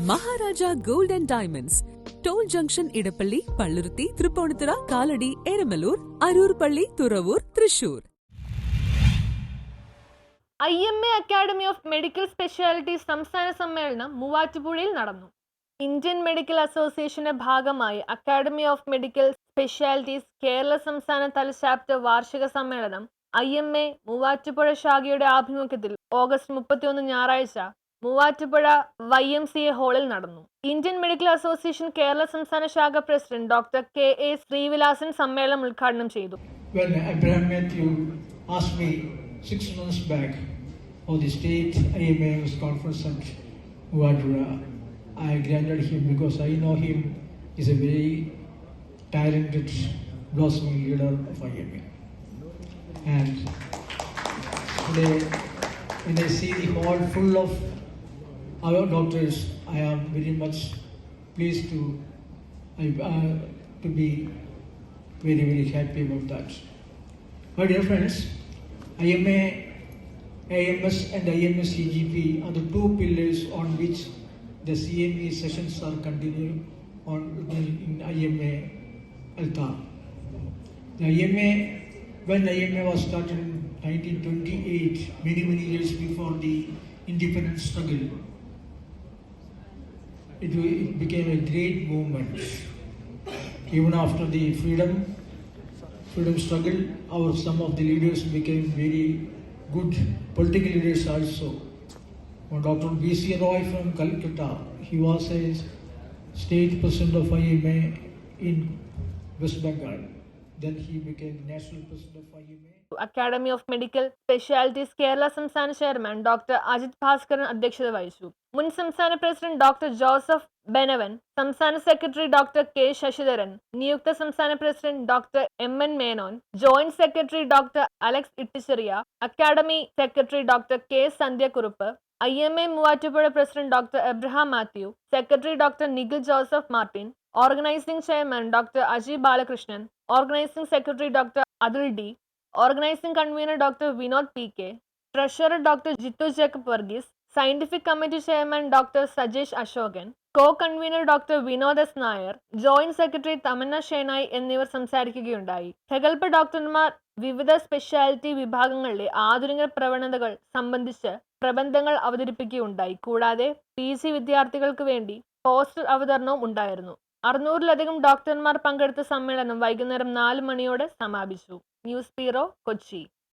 Maharaja gold and diamonds, toll junction, Edappally, Palluruthy, Tripunithura, Kalady, Eramalloor, Aroor പള്ളി, Thuravoor, Thrissur. IMA academy of medical specialities സംസ്ഥാന സമ്മേളനം മൂവാറ്റുപുഴയിൽ നടന്നു. ഇന്ത്യൻ മെഡിക്കൽ അസോസിയേഷന്റെ ഭാഗമായി academy of medical specialities Kerala സംസ്ഥാന തല ചാപ്റ്റർ വാർഷിക സമ്മേളനം IMA മൂവാറ്റുപുഴ ശാഖയുടെ ആഭിമുഖ്യത്തിൽ ഓഗസ്റ്റ് 31 ഞായറാഴ്ച മൂവാറ്റുപുഴ YMCA ഹാളിൽ നടന്നു. ഇന്ത്യൻ മെഡിക്കൽ അസോസിയേഷൻ കേരള സംസ്ഥാന ശാഖ പ്രസിഡന്റ് ഡോക്ടർ KA ശ്രീവിലാസൻ സമ്മേളനം ഉദ്ഘാടനം ചെയ്തു. When Abraham Matthew asked me 6 months back for the state IMA conference at Muvadura, I granted him because I know him is a very talented, blossoming leader of IMA. And today, when I see the hall full of our doctors, I am very much pleased to be very, very happy about that. My dear friends, IMA, AMS and IMS CGP are the two pillars on which the CME sessions are continuing in IMA Altar. The IMA, when IMA was started in 1928, many years before the independence struggle, it became a great movement. Even after the freedom struggle, some of the leaders became very good political leaders also. Dr. B.C. Roy from Calcutta, he was a state president of IMA in West Bengal. Then he became national president of IMA. Academy of medical specialities Kerala സംസ്ഥാന chairman doctor Ajith Bhaskaran അധ്യക്ഷത വഹിച്ചു. മുൻ സംസ്ഥാന president doctor Joseph Benavan, സംസ്ഥാന secretary doctor K. Sasidharan, നിയുക്ത സംസ്ഥാന president doctor MN Menon, joint secretary doctor Alex Itticheriya, academy secretary doctor K. Sandhya Kurup, IMA Muvattupuzha president doctor Abraham Mathew, secretary doctor Nikhil Joseph Martin, organising chairman doctor Aji Balakrishnan, organising secretary doctor Athul D, organising convener doctor Vinod PK, treasurer doctor Jithu Jacob Varghese, scientific committee chairman doctor Sajesh Asokan, co convener doctor Vinod S. Nair, joint secretary Thamanna Shenoy എന്നിവർ സംസാരിക്കുകയുണ്ടായി. പ്രഗത്ഭ ഡോക്ടർമാർ വിവിധ speciality വിഭാഗങ്ങളിലെ ആധുനിക പ്രവണതകൾ സംബന്ധിച്ച് പ്രബന്ധങ്ങൾ അവതരിപ്പിക്കുകയുണ്ടായി. കൂടാതെ PG വിദ്യാർത്ഥികൾക്ക് വേണ്ടി പോസ്റ്റർ അവതരണവും ഉണ്ടായിരുന്നു. 600-ലധികം ഡോക്ടർമാർ പങ്കെടുത്ത സമ്മേളനം വൈകുന്നേരം 4 മണിയോടെ സമാപിച്ചു. News bureau, Kochi.